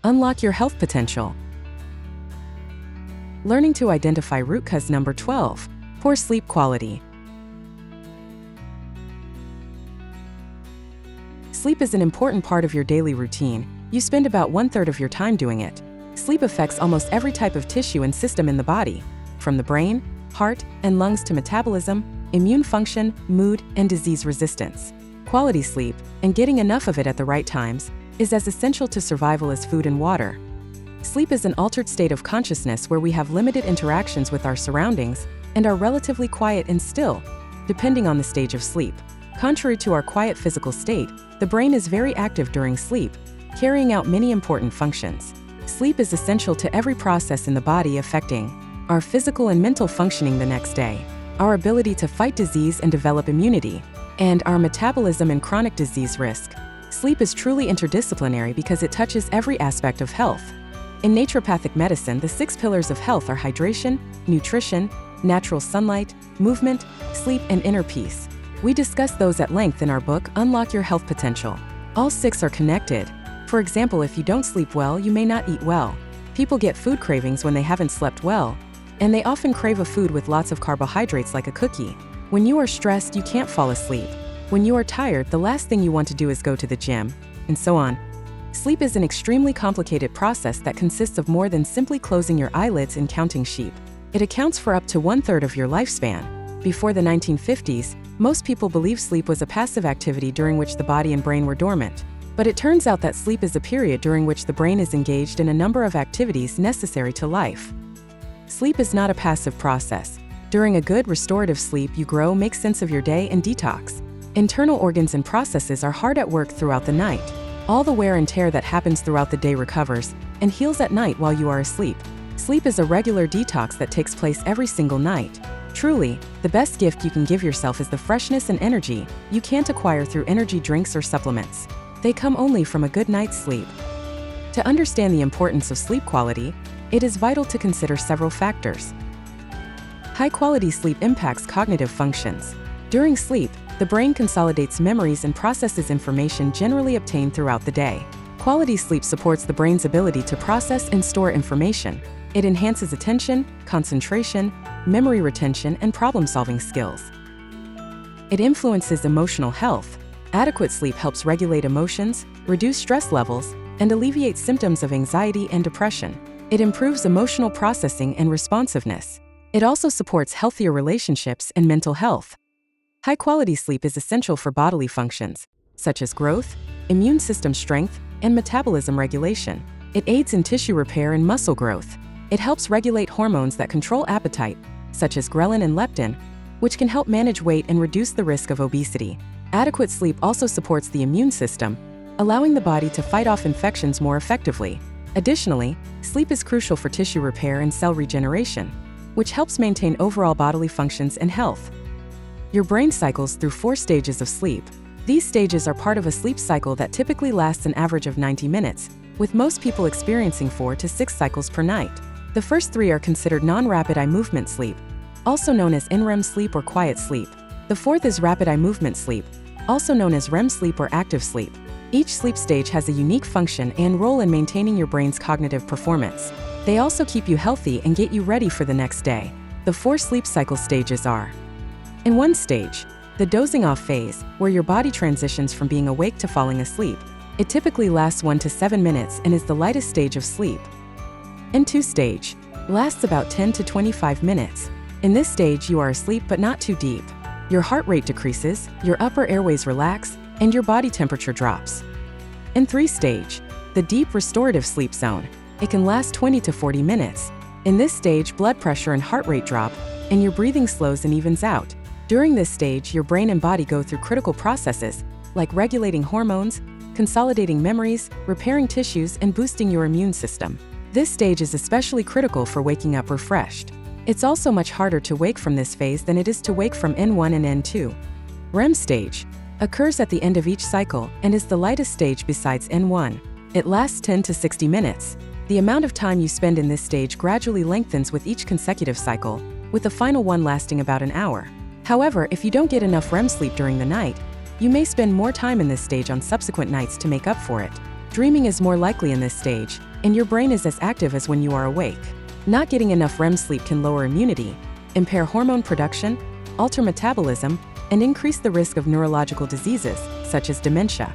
Unlock your health potential. Learning to identify root cause. Number 12. Poor sleep quality. Sleep is an important part of your daily routine. You spend about 1/3 of your time doing it. Sleep affects almost every type of tissue and system in the body, from the brain, heart, and lungs to metabolism, immune function, mood, and disease resistance. Quality sleep, and getting enough of it at the right times, is as essential to survival as food and water. Sleep is an altered state of consciousness where we have limited interactions with our surroundings and are relatively quiet and still, depending on the stage of sleep. Contrary to our quiet physical state, the brain is very active during sleep, carrying out many important functions. Sleep is essential to every process in the body affecting our physical and mental functioning the next day, our ability to fight disease and develop immunity, and our metabolism and chronic disease risk. Sleep is truly interdisciplinary because it touches every aspect of health. In naturopathic medicine, the 6 pillars of health are hydration, nutrition, natural sunlight, movement, sleep, and inner peace. We discuss those at length in our book, Unlock Your Health Potential. All 6 are connected. For example, if you don't sleep well, you may not eat well. People get food cravings when they haven't slept well, and they often crave a food with lots of carbohydrates like a cookie. When you are stressed, you can't fall asleep. When you are tired, the last thing you want to do is go to the gym, and so on. Sleep is an extremely complicated process that consists of more than simply closing your eyelids and counting sheep. It accounts for up to 1/3 of your lifespan. Before the 1950s, most people believed sleep was a passive activity during which the body and brain were dormant. But it turns out that sleep is a period during which the brain is engaged in a number of activities necessary to life. Sleep is not a passive process. During a good restorative sleep, you grow, make sense of your day, and detox. Internal organs and processes are hard at work throughout the night. All the wear and tear that happens throughout the day recovers and heals at night while you are asleep. Sleep is a regular detox that takes place every single night. Truly, the best gift you can give yourself is the freshness and energy you can't acquire through energy drinks or supplements. They come only from a good night's sleep. To understand the importance of sleep quality, it is vital to consider several factors. High-quality sleep impacts cognitive functions. During sleep, the brain consolidates memories and processes information generally obtained throughout the day. Quality sleep supports the brain's ability to process and store information. It enhances attention, concentration, memory retention, and problem-solving skills. It influences emotional health. Adequate sleep helps regulate emotions, reduce stress levels, and alleviate symptoms of anxiety and depression. It improves emotional processing and responsiveness. It also supports healthier relationships and mental health. High-quality sleep is essential for bodily functions, such as growth, immune system strength, and metabolism regulation. It aids in tissue repair and muscle growth. It helps regulate hormones that control appetite, such as ghrelin and leptin, which can help manage weight and reduce the risk of obesity. Adequate sleep also supports the immune system, allowing the body to fight off infections more effectively. Additionally, sleep is crucial for tissue repair and cell regeneration, which helps maintain overall bodily functions and health. Your brain cycles through 4 stages of sleep. These stages are part of a sleep cycle that typically lasts an average of 90 minutes, with most people experiencing 4 to 6 cycles per night. The first 3 are considered non-rapid eye movement sleep, also known as NREM sleep or quiet sleep. The 4th is rapid eye movement sleep, also known as REM sleep or active sleep. Each sleep stage has a unique function and role in maintaining your brain's cognitive performance. They also keep you healthy and get you ready for the next day. The 4 sleep cycle stages are: in one stage, the dozing off phase, where your body transitions from being awake to falling asleep. It typically lasts 1 to 7 minutes and is the lightest stage of sleep. In 2 stage, lasts about 10 to 25 minutes. In this stage, you are asleep but not too deep. Your heart rate decreases, your upper airways relax, and your body temperature drops. In 3 stage, the deep restorative sleep zone. It can last 20 to 40 minutes. In this stage, blood pressure and heart rate drop, and your breathing slows and evens out. During this stage, your brain and body go through critical processes, like regulating hormones, consolidating memories, repairing tissues, and boosting your immune system. This stage is especially critical for waking up refreshed. It's also much harder to wake from this phase than it is to wake from N1 and N2. REM stage occurs at the end of each cycle and is the lightest stage besides N1. It lasts 10 to 60 minutes. The amount of time you spend in this stage gradually lengthens with each consecutive cycle, with the final one lasting about an hour. However, if you don't get enough REM sleep during the night, you may spend more time in this stage on subsequent nights to make up for it. Dreaming is more likely in this stage, and your brain is as active as when you are awake. Not getting enough REM sleep can lower immunity, impair hormone production, alter metabolism, and increase the risk of neurological diseases, such as dementia.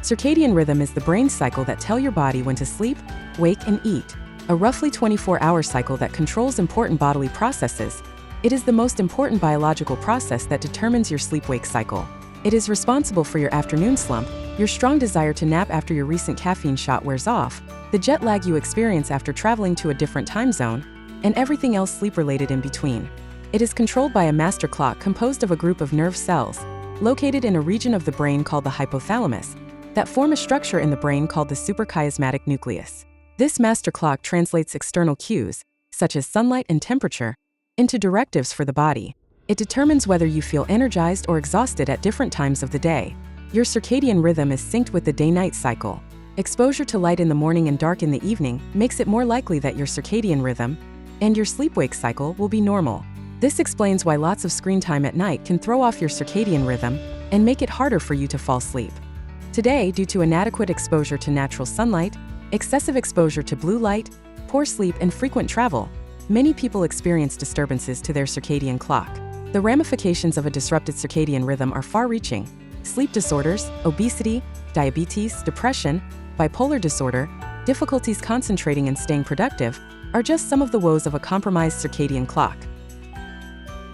Circadian rhythm is the brain's cycle that tells your body when to sleep, wake, and eat, a roughly 24-hour cycle that controls important bodily processes. It is the most important biological process that determines your sleep-wake cycle. It is responsible for your afternoon slump, your strong desire to nap after your recent caffeine shot wears off, the jet lag you experience after traveling to a different time zone, and everything else sleep-related in between. It is controlled by a master clock composed of a group of nerve cells, located in a region of the brain called the hypothalamus, that form a structure in the brain called the suprachiasmatic nucleus. This master clock translates external cues, such as sunlight and temperature, into directives for the body. It determines whether you feel energized or exhausted at different times of the day. Your circadian rhythm is synced with the day-night cycle. Exposure to light in the morning and dark in the evening makes it more likely that your circadian rhythm and your sleep-wake cycle will be normal. This explains why lots of screen time at night can throw off your circadian rhythm and make it harder for you to fall asleep. Today, due to inadequate exposure to natural sunlight, excessive exposure to blue light, poor sleep, and frequent travel, many people experience disturbances to their circadian clock. The ramifications of a disrupted circadian rhythm are far-reaching. Sleep disorders, obesity, diabetes, depression, bipolar disorder, difficulties concentrating and staying productive are just some of the woes of a compromised circadian clock.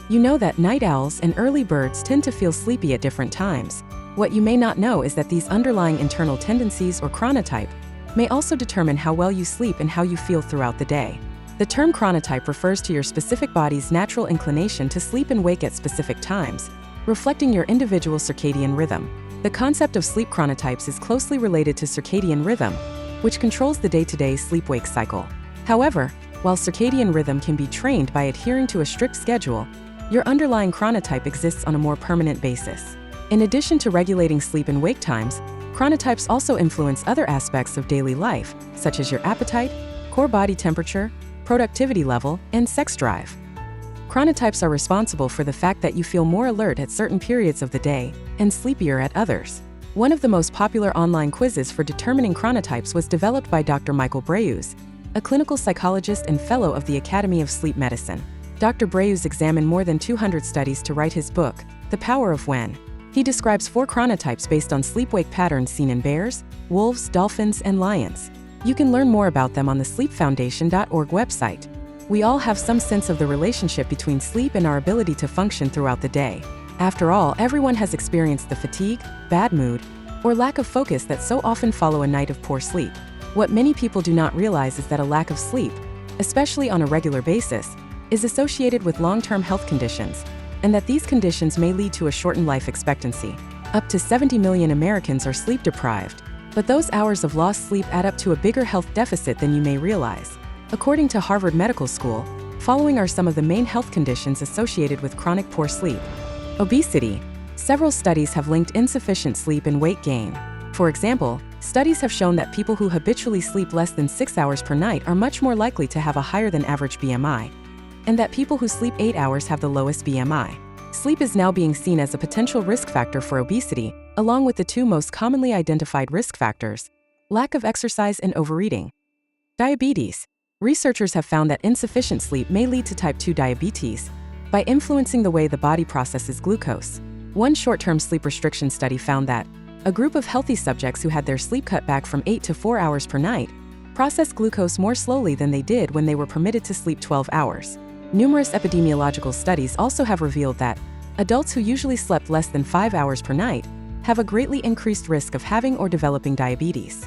You know that night owls and early birds tend to feel sleepy at different times. What you may not know is that these underlying internal tendencies or chronotype may also determine how well you sleep and how you feel throughout the day. The term chronotype refers to your specific body's natural inclination to sleep and wake at specific times, reflecting your individual circadian rhythm. The concept of sleep chronotypes is closely related to circadian rhythm, which controls the day-to-day sleep-wake cycle. However, while circadian rhythm can be trained by adhering to a strict schedule, your underlying chronotype exists on a more permanent basis. In addition to regulating sleep and wake times, chronotypes also influence other aspects of daily life, such as your appetite, core body temperature, productivity level, and sex drive. Chronotypes are responsible for the fact that you feel more alert at certain periods of the day and sleepier at others. One of the most popular online quizzes for determining chronotypes was developed by Dr. Michael Breus, a clinical psychologist and fellow of the Academy of Sleep Medicine. Dr. Breus examined more than 200 studies to write his book, The Power of When. He describes 4 chronotypes based on sleep-wake patterns seen in bears, wolves, dolphins, and lions. You can learn more about them on the sleepfoundation.org website. We all have some sense of the relationship between sleep and our ability to function throughout the day. After all, everyone has experienced the fatigue, bad mood, or lack of focus that so often follow a night of poor sleep. What many people do not realize is that a lack of sleep, especially on a regular basis, is associated with long-term health conditions, and that these conditions may lead to a shortened life expectancy. Up to 70 million Americans are sleep deprived, but those hours of lost sleep add up to a bigger health deficit than you may realize. According to Harvard Medical School, following are some of the main health conditions associated with chronic poor sleep. Obesity. Several studies have linked insufficient sleep and weight gain. For example, studies have shown that people who habitually sleep less than 6 hours per night are much more likely to have a higher than average BMI, and that people who sleep 8 hours have the lowest BMI. Sleep is now being seen as a potential risk factor for obesity, along with the 2 most commonly identified risk factors: lack of exercise and overeating. Diabetes. Researchers have found that insufficient sleep may lead to type 2 diabetes by influencing the way the body processes glucose. One short-term sleep restriction study found that a group of healthy subjects who had their sleep cut back from 8 to 4 hours per night processed glucose more slowly than they did when they were permitted to sleep 12 hours. Numerous epidemiological studies also have revealed that adults who usually slept less than 5 hours per night have a greatly increased risk of having or developing diabetes,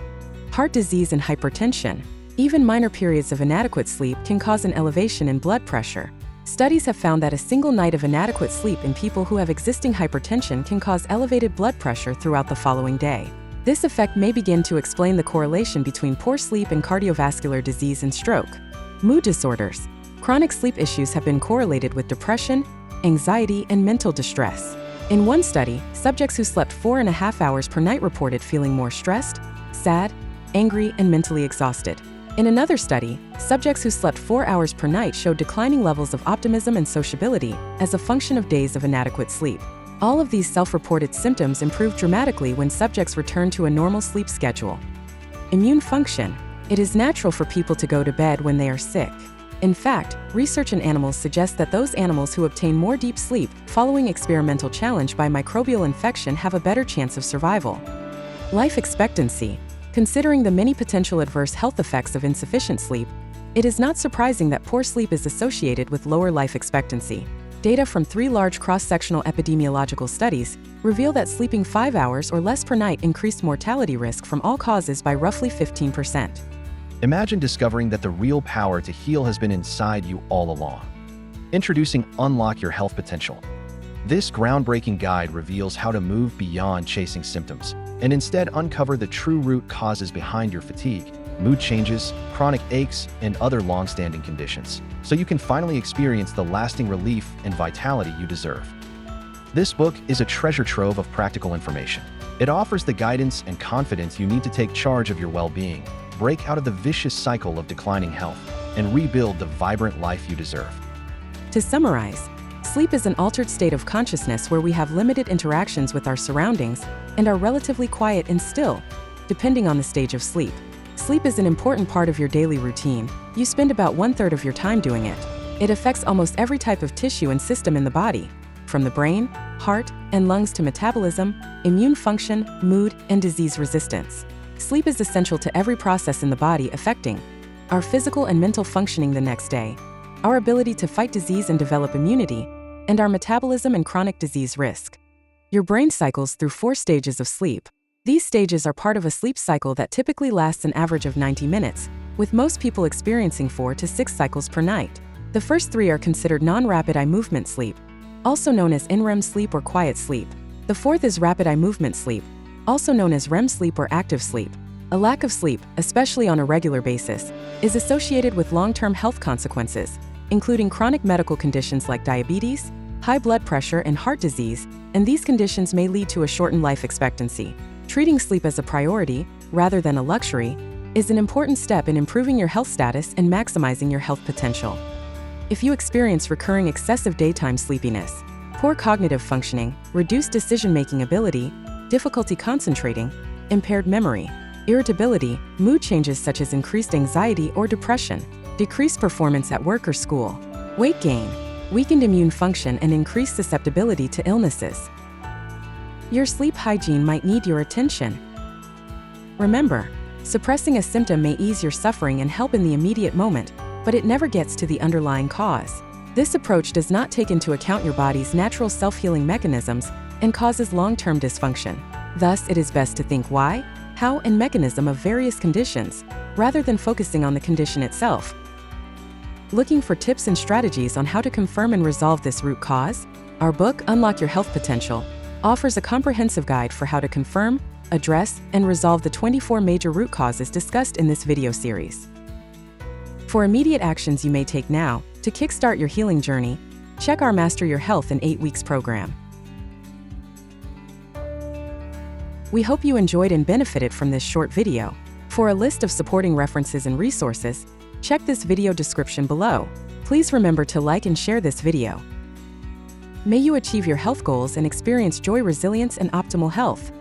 heart disease, and hypertension. Even minor periods of inadequate sleep can cause an elevation in blood pressure. Studies have found that a single night of inadequate sleep in people who have existing hypertension can cause elevated blood pressure throughout the following day. This effect may begin to explain the correlation between poor sleep and cardiovascular disease and stroke. Mood disorders. Chronic sleep issues have been correlated with depression, anxiety, and mental distress. In one study, subjects who slept 4.5 hours per night reported feeling more stressed, sad, angry, and mentally exhausted. In another study, subjects who slept 4 hours per night showed declining levels of optimism and sociability as a function of days of inadequate sleep. All of these self-reported symptoms improved dramatically when subjects returned to a normal sleep schedule. Immune function. It is natural for people to go to bed when they are sick. In fact, research in animals suggests that those animals who obtain more deep sleep following experimental challenge by microbial infection have a better chance of survival. Life expectancy. Considering the many potential adverse health effects of insufficient sleep, it is not surprising that poor sleep is associated with lower life expectancy. Data from 3 large cross-sectional epidemiological studies reveal that sleeping 5 hours or less per night increased mortality risk from all causes by roughly 15%. Imagine discovering that the real power to heal has been inside you all along. Introducing Unlock Your Health Potential. This groundbreaking guide reveals how to move beyond chasing symptoms and instead uncover the true root causes behind your fatigue, mood changes, chronic aches, and other long-standing conditions, so you can finally experience the lasting relief and vitality you deserve. This book is a treasure trove of practical information. It offers the guidance and confidence you need to take charge of your well-being, break out of the vicious cycle of declining health, and rebuild the vibrant life you deserve. To summarize, sleep is an altered state of consciousness where we have limited interactions with our surroundings and are relatively quiet and still, depending on the stage of sleep. Sleep is an important part of your daily routine. You spend about 1/3 of your time doing it. It affects almost every type of tissue and system in the body, from the brain, heart, and lungs to metabolism, immune function, mood, and disease resistance. Sleep is essential to every process in the body affecting our physical and mental functioning the next day, our ability to fight disease and develop immunity, and our metabolism and chronic disease risk. Your brain cycles through 4 stages of sleep. These stages are part of a sleep cycle that typically lasts an average of 90 minutes, with most people experiencing 4 to 6 cycles per night. The first 3 are considered non-rapid eye movement sleep, also known as NREM sleep or quiet sleep. The 4th is rapid eye movement sleep, also known as REM sleep or active sleep. A lack of sleep, especially on a regular basis, is associated with long-term health consequences, including chronic medical conditions like diabetes, high blood pressure, and heart disease, and these conditions may lead to a shortened life expectancy. Treating sleep as a priority, rather than a luxury, is an important step in improving your health status and maximizing your health potential. If you experience recurring excessive daytime sleepiness, poor cognitive functioning, reduced decision-making ability, difficulty concentrating, impaired memory, irritability, mood changes such as increased anxiety or depression, decreased performance at work or school, weight gain, weakened immune function, and increased susceptibility to illnesses, your sleep hygiene might need your attention. Remember, suppressing a symptom may ease your suffering and help in the immediate moment, but it never gets to the underlying cause. This approach does not take into account your body's natural self-healing mechanisms and causes long-term dysfunction. Thus, it is best to think why, how, and mechanism of various conditions, rather than focusing on the condition itself. Looking for tips and strategies on how to confirm and resolve this root cause? Our book, Unlock Your Health Potential, offers a comprehensive guide for how to confirm, address, and resolve the 24 major root causes discussed in this video series. For immediate actions you may take now to kickstart your healing journey, check our Master Your Health in 8 Weeks program. We hope you enjoyed and benefited from this short video. For a list of supporting references and resources, check this video description below. Please remember to like and share this video. May you achieve your health goals and experience joy, resilience, and optimal health.